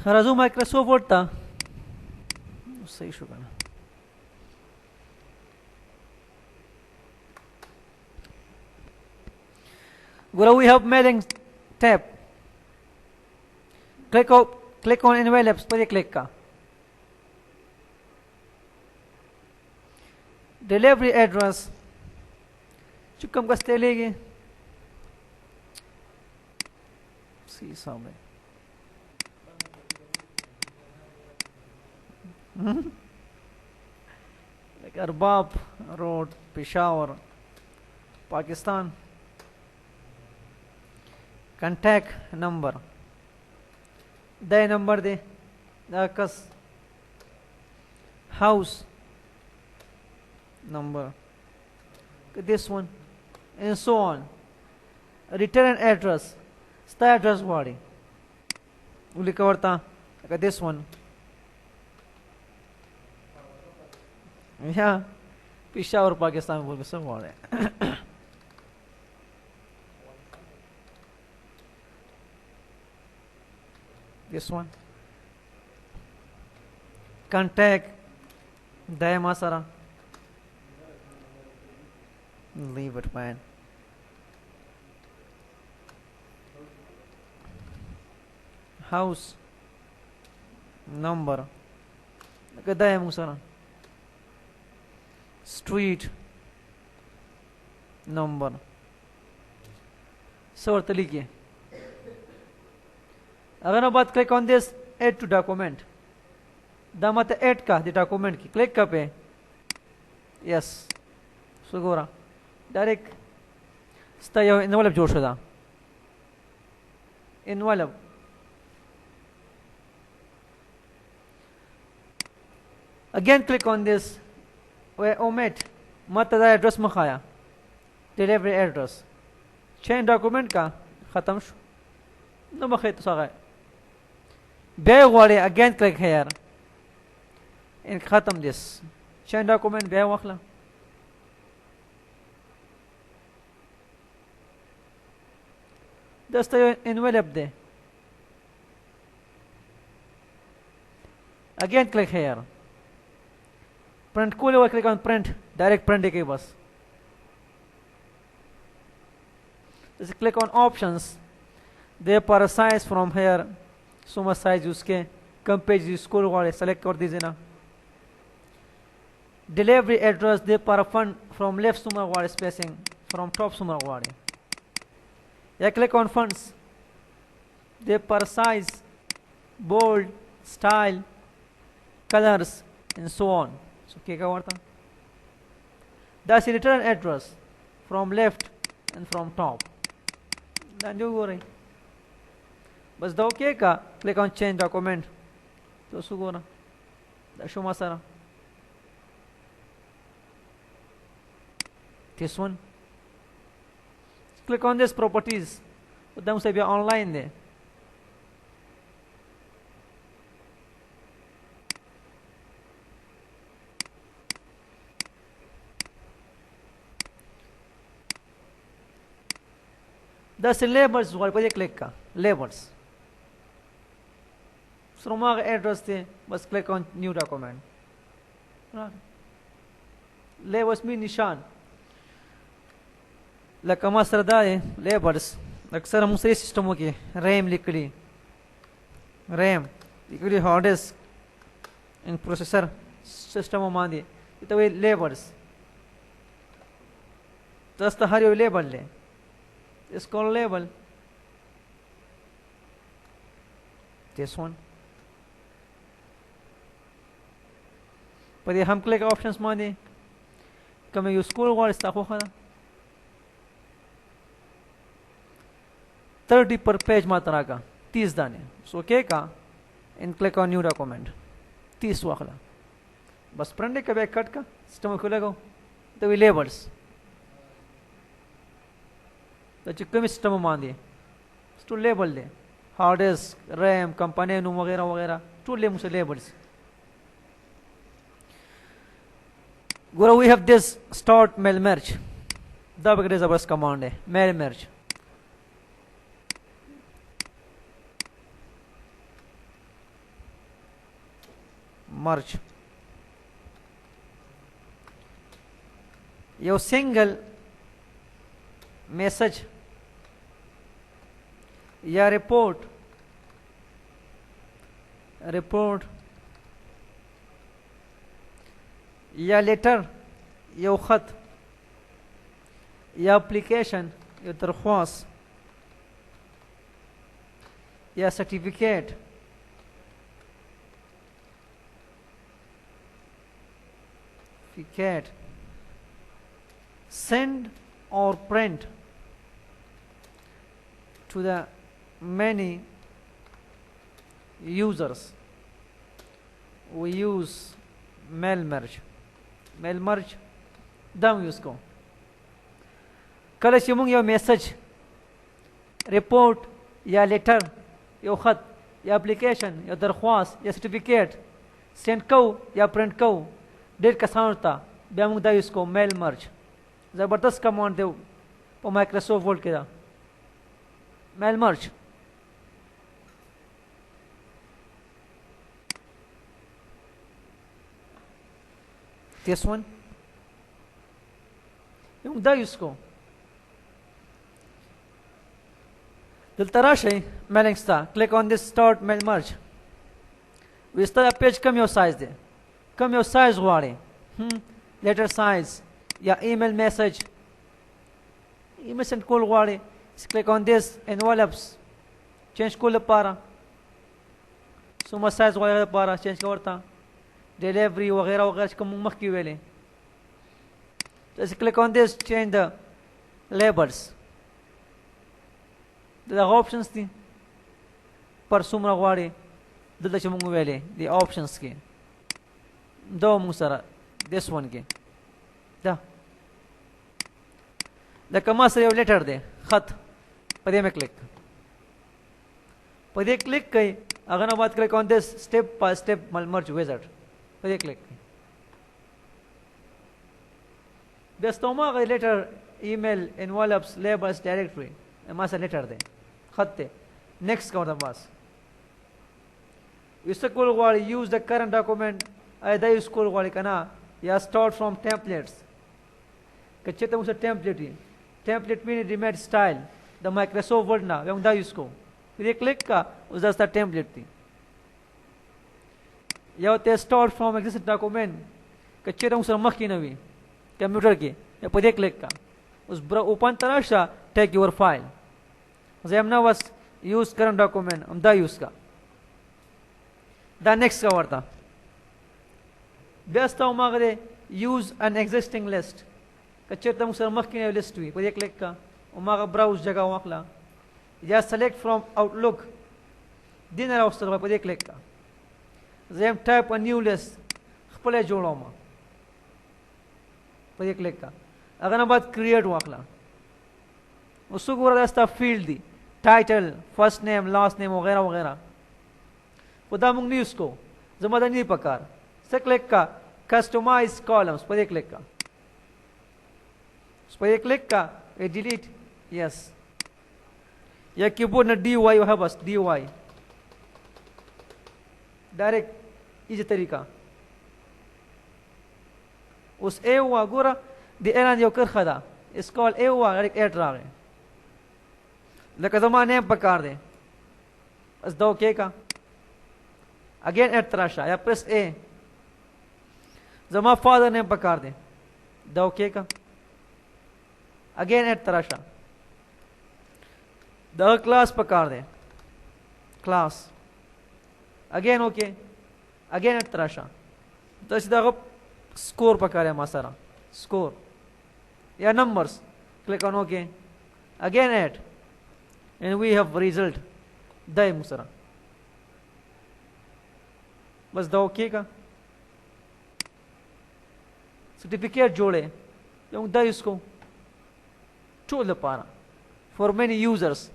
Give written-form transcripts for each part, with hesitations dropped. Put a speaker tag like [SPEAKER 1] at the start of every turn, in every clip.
[SPEAKER 1] Razoo Microsoft Word था सही show करना. Guru, we have mailing tab. Click on envelopes पर ये click का. Delivery address. चुकम का स्टे लेंगे. सी सामने. Like Arbab Road, Peshawar, Pakistan. Contact number. The number de. The house number. This one. And so on. Return address. Sta address body. Uli kavarta. Like this one. Yeah. Peshawar, Pakistan बोल के सब वाले. This one. Contact. Daya Masara. Leave it, man. House number. Daya Musara. Street number. So लिखिए. अगर बात click on this add to document. दामत add का the document की click का पे. Yes. So गोरा. Direct. स्टाइल envelope जोड़ शदा. Envelope. Again click on this. वह omit मत दा address Makhaya. Delivery address. Change document का ख़त्म शो. न मखे तो सागा. बे वाले again click here. इन ख़त्म this. Change document बे वाखला. दस्ता envelope they. Again click here. Print को ले click on print. Direct print के बस. Just click on options. They पर size from here. सुमा size उसके कम पेज स्कूल वाले select कर दीजिए ना. Delivery address they पर fund from left सुमा वाले spacing from top सुमा वाले. या click on funds. They per size, bold, style, colors, and so on. So क्या करता? That's the return address from left and from top. Then जो हो रही. बस दो क्या का click on change document. तो सुगो ना. Show मासारा. This one. Click on this properties. Then say we are online there. That's the labels. What you click का labels. So my address there. Just click on new document. Labels mean निशान. لكما سرداي labels अक्सर हम से सिस्टमों के RAM लिख ली RAM लिख ली hard disk इन processor सिस्टमों मान दिए तो वे labels दस्त हर यो label ले इसको label this one पर ये हम क्लिक ऑप्शंस मान दिए कम यूज स्कूल वाले स्टाफ हो खाना 30 per page मात्रा का 30 दाने सो के का इन क्लिक ऑन न्यू डॉक्यूमेंट 30 वाखला बस प्रिंट के बैक कट का सिस्टम खुलेगा तो वे लेबल्स तो चिक्के में सिस्टम मान दिए तो लेबल दे हार्ड डिस्क रैम कंपनी नु वगैरह वगैरह तो ले मुझे labels Guru, we have this start mail merge दा बगैर जबरदस्त कमांड है mail merge merge. Your single message या report या लेटर या खत या एप्लीकेशन या दरख्वास्त या certificate send or print to the many users. We use mail merge दम यूज को कल शिमुंग या मैसेज रिपोर्ट या लेटर या खत या एप्लीकेशन या दरख्वास्त या सर्टिफिकेट सेंड को या प्रिंट को डेट का साउंडता ब्यामुंग दा यूज को मेल मर्ज जबरदस्त कमांड दे पर माइक्रोसॉफ्ट वर्ड के दा mail merge this one yung da use ko دلته راشئ mailing ستا click on this start mail merge وستا پیج کم یو سایز دی کم یو سایز غواړي لیټر سایز یا ایمیل میسج ایمیل سند کول غواړي click on this envelopes چینج کول لپاره څومره سایز غواړي لپاره چینج کورته delivery وغیرہ وغیرہ چې کوم مخکې ویلې just click on this change the labels دغه options دي پر څومره غواړي دلته چې موږ ویلې the options کې دا موږ سره this one کې دا لکه ما سره یو لیټر دی خط په دې مې کلیک کوي هغه نه بعد click on this step by step merge wizard په دې کلیک بیا ستوما غي لیټر ایمیل انوالپس لیبلز ډایرکټري ما سره لیټر دی خط دی نیکسټ کوم دا بس یو څه کول غواړي یوز د کرنٹ ډاکومنٹ دا یوز کول غواړي کنه یا سٹارټ فرام ټیمپلیټس کچې ته موږ ټیمپلیټ دی ټیمپلیټ مینی ریمیډ سټایل د مایکروسافټ ورډ نه یو دا یوز کو دې کلیک کا اوس دا ست ټیمپلیټ دی یا ته سٹارټ فرام ایگزیسټ ډاکومنٹ کچې ته موږ مخ کې نه وي کمپیوټر کې په دې کلیک کا اوس اوپن تراشه ټیک یور فایل زم نو واس یوز کرنٹ ډاکومنٹ هم دا یوز کا دا نیکسٹ کا ورته بیا ستاسو ماغه یوز ان ایگزیسټینګ لیست کچې ته موږ مخ کې نه لیست وي په دې کلیک کا او ماغه براوز جگہ واخلا یا سلیکټ فرام آوټلک دین راوستل په دې کلیک کا زم ټایپ ا نیو لیست خپل جوړوم په دې کلیک کا هغه نه بعد کریټ واخلا اوس وګوره دا ستا فیلډ دی ټایټل فرست نیم لاست نیم وغیرہ وغیرہ خدا موږ نه یوز کو زما دا نه پکار څه کلیک کا کسٹمائز کالمز په دې کلیک کا په دې کلیک کا ډیلیټ یس یا کیبورډ نه D واي وه بس D واي ډایرکټ ایزه طریقہ اوس ای وا ګوره د اعلان یو کرخه ده اسکال ای وا ډایرکټ اټ راغی لکه زما نیم پکار دی بس دا اوکے کا اگین اټ تراشه یا پریس ای زما فادر نیم پکار دی دا اوکے کا اگین اټ تراشه دا کلاس پکار دی کلاس اگین اوکے اگین اټ تراشه دا چې دا score پکاره ما سره score یا numbers click on OK again add and we have result دای مو سره بس دا OK کا سرټیفیکیټ جوړه یو دا یوز کو ټول لپاره for many users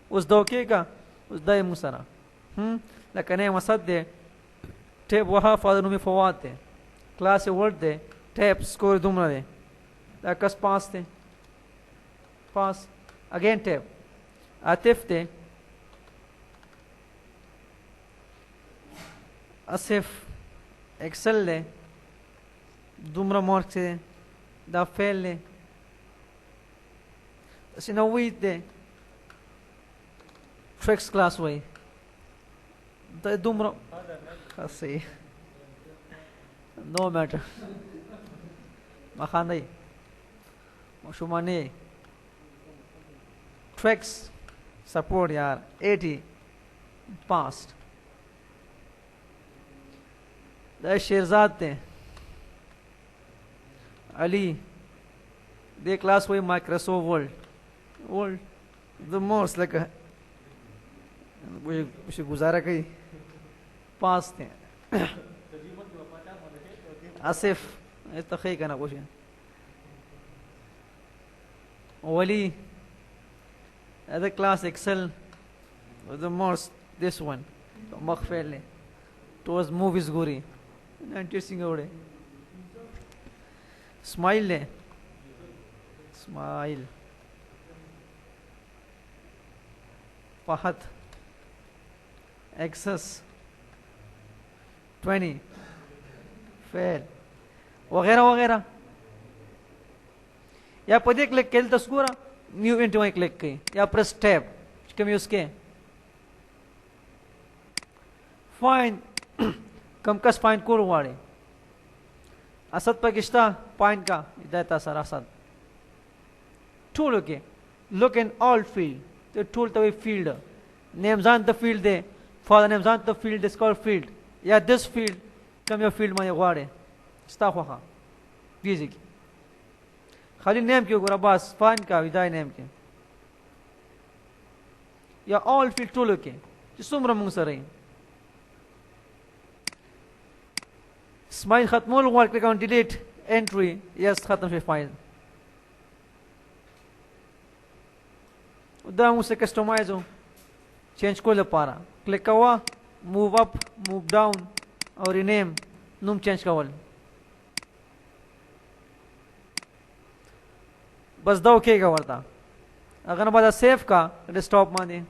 [SPEAKER 1] اوس دا OK کا اوس دای مو سره لکه نه مسد ده ټیپ وها فاضل نومي فواد ده کلاس ورډ ده ټیپ سکور دومره ده دا کس پاس ده پاس اگین ټیپ عاطف ده asif excel le dumra mark se da fail le sinawit de tricks class way da dumra asi no matter makhanay mashumani tricks support yaar 80 passed da Sherzad थे अली दे class हुई Microsoft world the most like कुछ गुजारा कई पास थे आसिफ तखी का ना कुछ वली the class excel the most this one मखफेल towards movies गोरी interesting होड़े smile ले smile फहद excess 20 fail वगैरह वगैरह या पदे क्लिक केल तस्कूरा न्यू इंटू में क्लिक की या प्रेस टैब कम यूज के फाइन कम कस फाइन कोड वाड़े असद पाकिस्ता पॉइंट का इदायता सर असद टूल के लुक इन ऑल फील्ड तो टूल तो फील्ड नेम जान द फील्ड दे फॉर नेम जान the field is called field या दिस फील्ड कम यो फील्ड में वाड़े स्टाफ हुआ प्लीज खाली नेम क्यों करा बस फाइन का विदाई नेम के या ऑल फील्ड टूल के जिसुमर मुंग सर स्माइल खत्म हो click on delete entry yes खत्म से फाइल उधर मुझसे कस्टमाइज हो चेंज को ले पारा क्लिक हुआ मूव अप मूव डाउन और रीनेम नूम चेंज कवल बस दो के का वर्ता अगर ना बाद सेव का डेस्कटॉप माने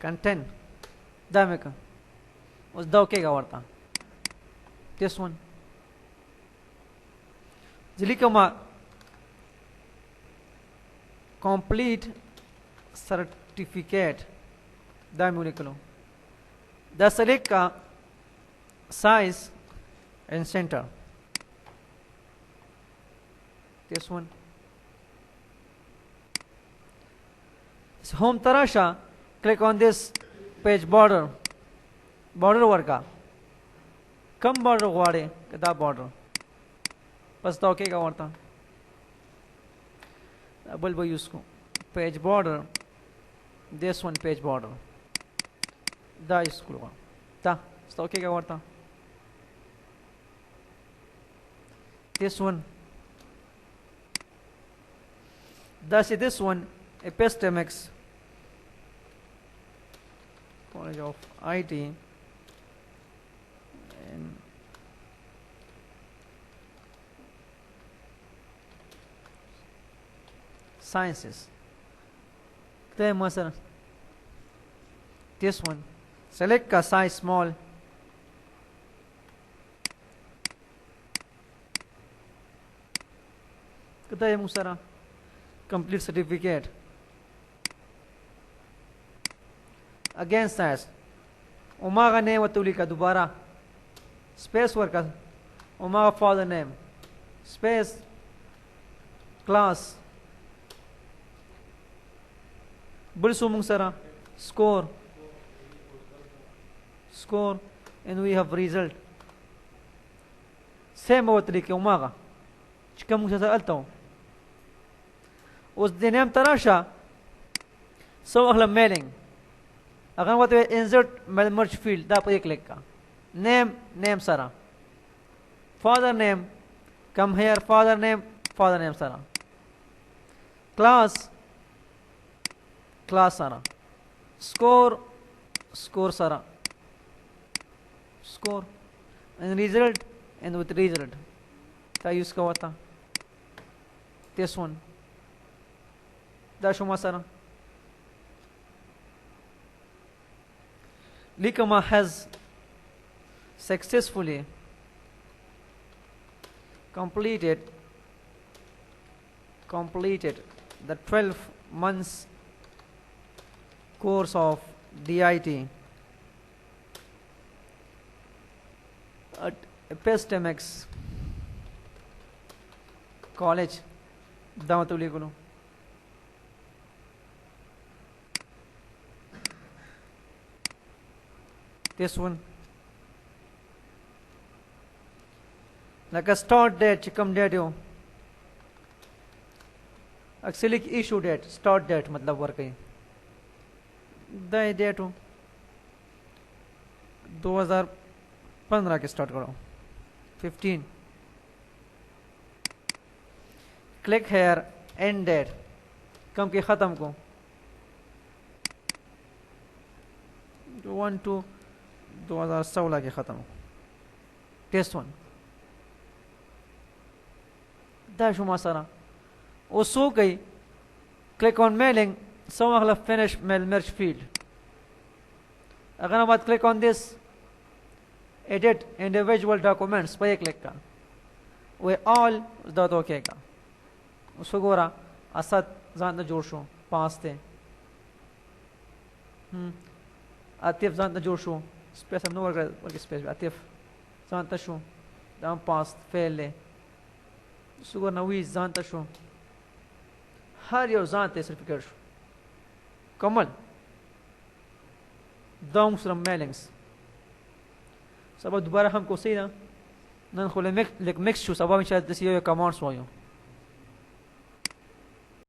[SPEAKER 1] कंटेंट दामे का उस दो के का वर्ता दिस वन जिली कमा कंप्लीट सर्टिफिकेट दामे निकलो द सेलेक्ट का size and center this one so home tarasha click on this page border work kam border wade kada border bas to okay ka warta double by use ko page border this one page border da isko ta sto okay ka warta this one thus this one epistemics College of IT and sciences this one select a size small कितना है मुसरा complete certificate against size ओमागा name वतुली का दोबारा space worker ओमागा father name space class बुलसु मुसरा score and we have result same वतुली के ओमागा كم سألته والدينام تراشا سو أغلى ميلينج أغلى وقت insert merge field ده بيجي كليك name سارا father name come here father name سارا class سارا score سارا score and result and with result تا use का होता this one da shuma sara Likama has successfully completed the 12 months course of DIT at Epistemics College, Damatuli. This one, like a start date, chikam date yo. Actually, issue date, start date, मतलब work है. The date हो 2015 के start करो. 15. Click here, end date. कम के ख़त्म को. 1/2/2016 के ख़त्म. Test one. ده شو ما صار. وسوقي click on mailing سوى أغلب finish mail merge field. अगर हम click on this edit individual documents पे click का वो all दात ओके का उसको गोरा असद जानते जोड़ शो 5 थे आतिफ जानते जोड़ शो स्पेस हम नो वर्क स्पेस आतिफ जानते शो दाम 5 फेल ले उसको गोरा नवी जानते शो हर यो जानते सर्टिफिकेट शो कमल दाउंस रम मेलिंग्स सब दोबारा हमको सही ना नन खोले मिक्स शो सब शायद दसियो कमांड्स वायो